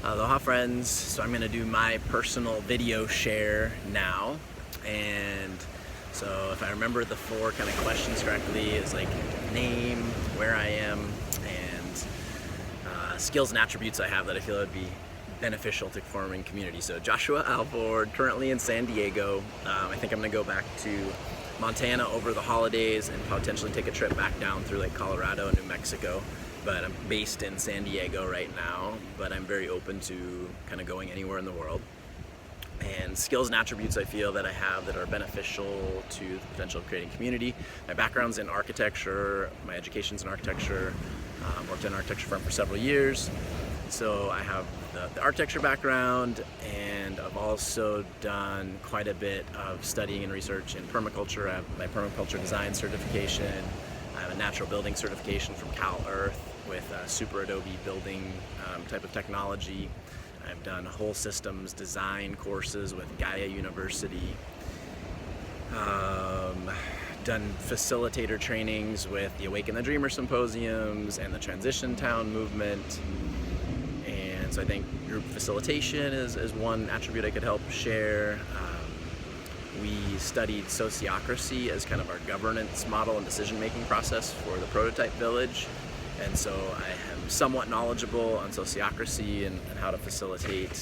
Aloha friends, so I'm going to do my personal video share now, and so if I remember the four kind of questions correctly, it's like name, where I am, and skills and attributes I have that I feel would be beneficial to forming community. So Joshua Alvord, currently in San Diego. I think I'm going to go back to Montana over the holidays and potentially take a trip back down through like Colorado and New Mexico. But I'm based in San Diego right now, but I'm very open to kind of going anywhere in the world. And skills and attributes I feel that I have that are beneficial to the potential of creating community. My background's in architecture, my education's in architecture, worked in an architecture firm for several years. So I have the architecture background, and I've also done quite a bit of studying and research in permaculture. I have my permaculture design certification. I have a natural building certification from Cal Earth with super Adobe building type of technology. I've done whole systems design courses with Gaia University. Done facilitator trainings with the Awaken the Dreamer symposiums and the Transition Town movement. And so I think group facilitation is one attribute I could help share. We studied sociocracy as kind of our governance model and decision-making process for the prototype village. And so I am somewhat knowledgeable on sociocracy and how to facilitate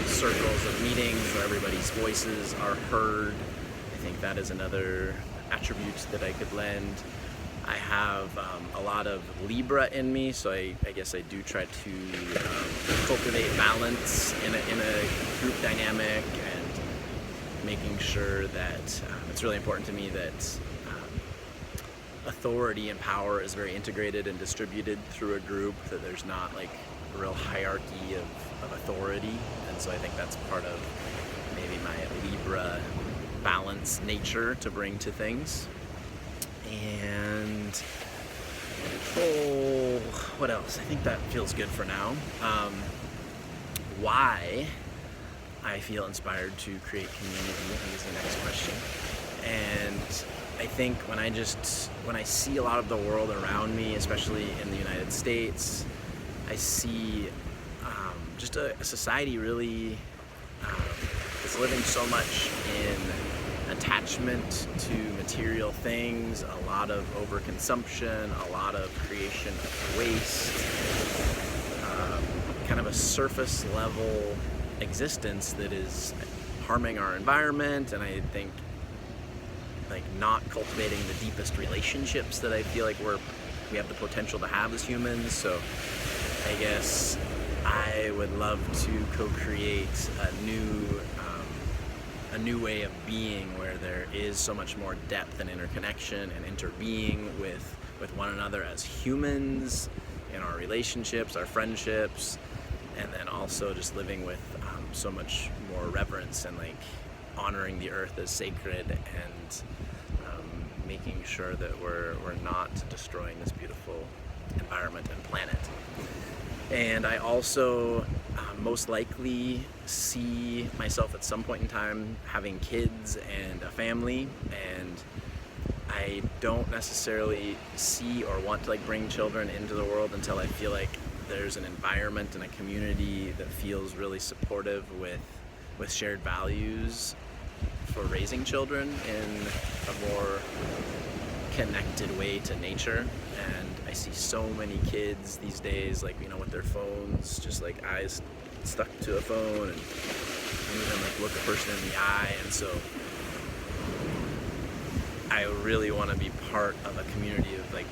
circles of meetings where everybody's voices are heard. I think that is another attribute that I could lend. I have a lot of Libra in me, so I guess I do try to cultivate balance in a group dynamic, and making sure that it's really important to me that authority and power is very integrated and distributed through a group, that there's not like a real hierarchy of authority. And so I think that's part of maybe my Libra balance nature to bring to things. And what else? I think that feels good for now. Why I feel inspired to create community, I think is the next question. And I think when I see a lot of the world around me, especially in the United States, I see just a society really is living so much in attachment to material things, a lot of overconsumption, a lot of creation of waste, kind of a surface level existence that is harming our environment, and I think like not cultivating the deepest relationships that I feel like we have the potential to have as humans. So I guess I would love to co-create a new way of being where there is so much more depth and interconnection and interbeing with one another as humans in our relationships, our friendships, and then also just living with so much more reverence and like honoring the earth as sacred, and making sure that we're not destroying this beautiful environment and planet. And I also most likely see myself at some point in time having kids and a family, and I don't necessarily see or want to like bring children into the world until I feel like there's an environment and a community that feels really supportive with shared values for raising children in a more connected way to nature. And I see so many kids these days, like, with their phones, just like eyes stuck to a phone, and even like look a person in the eye. And so I really want to be part of a community of like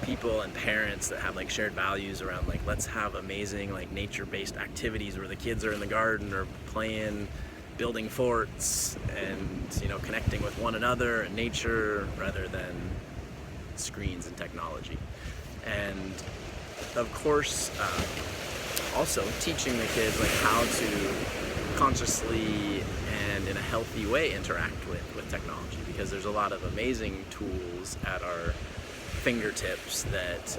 people and parents that have like shared values around like, let's have amazing like nature-based activities where the kids are in the garden or playing, building forts, and connecting with one another and nature rather than screens and technology. And of course also teaching the kids like how to consciously and in a healthy way interact with technology, because there's a lot of amazing tools at our fingertips that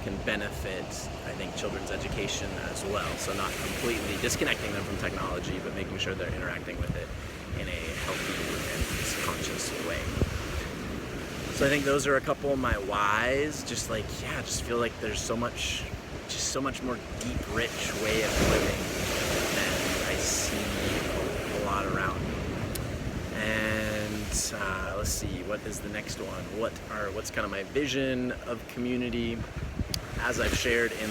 can benefit, I think, children's education as well. So not completely disconnecting them from technology, but making sure they're interacting with it in a healthy and conscious way. So I think those are a couple of my whys. Just feel like there's so much just so much more deep, rich way of living than I see a lot around me. And let's see, what is the next one? What's kind of my vision of community? As I've shared in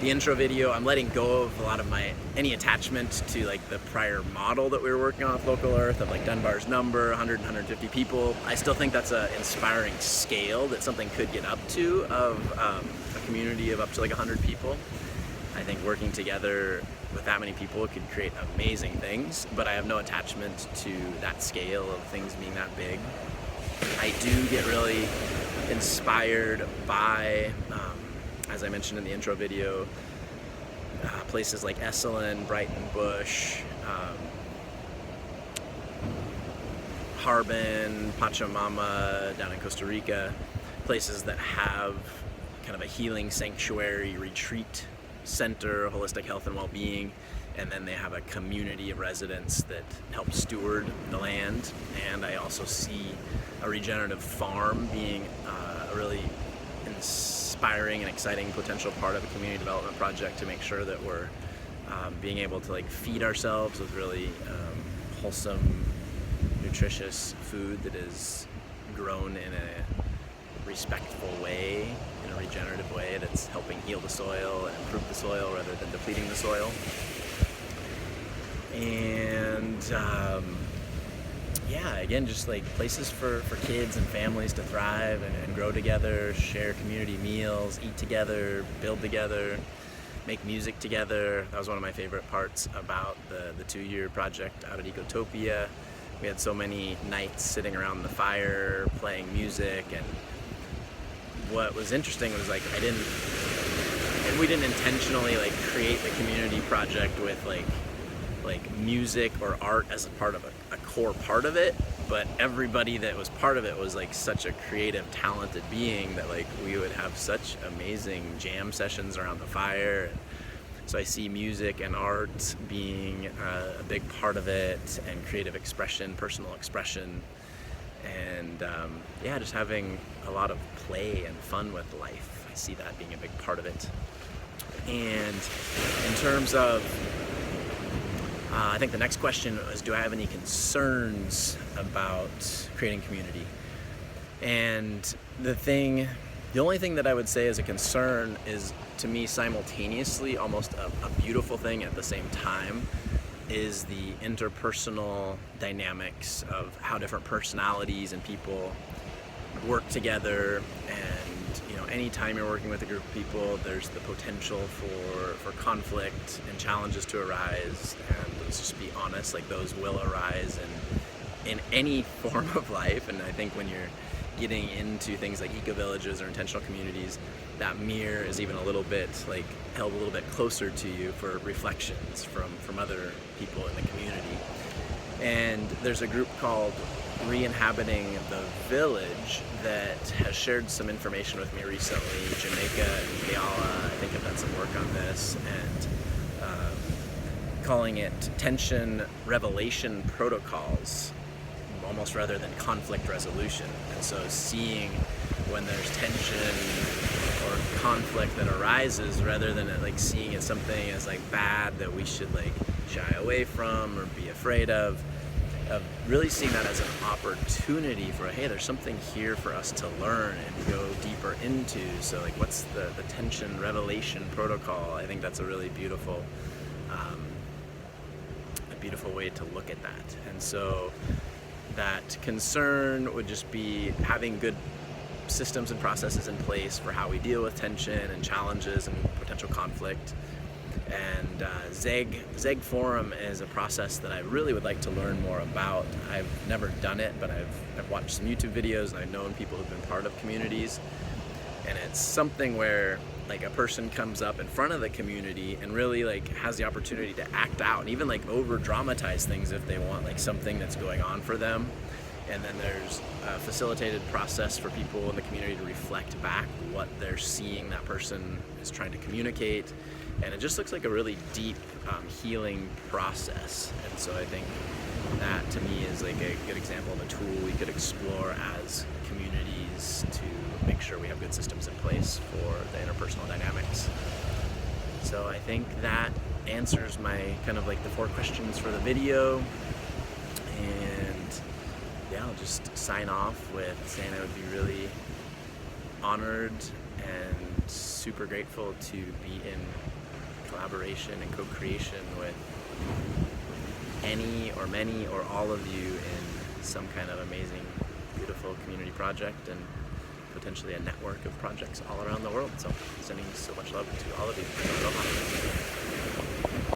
the intro video, I'm letting go of a lot of any attachment to like the prior model that we were working on with Local Earth of like Dunbar's number, 100, 150 people. I still think that's an inspiring scale that something could get up to of a community of up to like 100 people. I think working together with that many people could create amazing things, but I have no attachment to that scale of things being that big. I do get really inspired by, as I mentioned in the intro video, places like Esalen, Brighton Bush, Harbin, Pachamama down in Costa Rica, places that have kind of a healing sanctuary, retreat center, holistic health and well-being, and then they have a community of residents that help steward the land. And I also see a regenerative farm being a really inspiring and exciting potential part of a community development project to make sure that we're being able to like feed ourselves with really wholesome, nutritious food that is grown in a respectful way, in a regenerative way that's helping heal the soil and improve the soil rather than depleting the soil. And yeah, again, just like places for kids and families to thrive and grow together, share community meals, eat together, build together, make music together. That was one of my favorite parts about the 2-year project out at Ecotopia. We had so many nights sitting around the fire, playing music, and what was interesting was like we didn't intentionally like create the community project with like music or art as a part of a core part of it, but everybody that was part of it was like such a creative, talented being that like we would have such amazing jam sessions around the fire. So I see music and art being a big part of it, and creative expression, personal expression, and yeah, just having a lot of play and fun with life. I see that being a big part of it. And in terms of I think the next question was, do I have any concerns about creating community? And the only thing that I would say as a concern is, to me, simultaneously almost a beautiful thing at the same time, is the interpersonal dynamics of how different personalities and people work together. And you know, anytime you're working with a group of people, there's the potential for conflict and challenges to arise. And let's just be honest, like those will arise in any form of life. And I think when you're getting into things like eco-villages or intentional communities, that mirror is even a little bit like held a little bit closer to you for reflections from other people in the community. And there's a group called Re-Inhabiting the Village that has shared some information with me recently. Jamaica and Keala, I think, have done some work on this, and calling it tension revelation protocols, almost rather than conflict resolution. And so seeing when there's tension or conflict that arises, rather than like seeing it something as like bad that we should like shy away from or be afraid of really seeing that as an opportunity for, hey, there's something here for us to learn and go deeper into. So like, what's the tension revelation protocol? I think that's a really beautiful way to look at that. And so that concern would just be having good systems and processes in place for how we deal with tension and challenges and potential conflict. And ZEG Forum is a process that I really would like to learn more about. I've never done it, but I've watched some YouTube videos, and I've known people who've been part of communities. And it's something where like a person comes up in front of the community and really like has the opportunity to act out and even like over dramatize things if they want, like something that's going on for them. And then there's a facilitated process for people in the community to reflect back what they're seeing that person is trying to communicate. And it just looks like a really deep healing process. And so I think that to me is like a good example of a tool we could explore as communities to make sure we have good systems in place for the interpersonal dynamics. So I think that answers my kind of like the 4 questions for the video. And yeah, I'll just sign off with saying I would be really honored and super grateful to be in collaboration and co-creation with any or many or all of you in some kind of amazing, beautiful community project, and potentially a network of projects all around the world. So sending so much love to all of you. Aloha.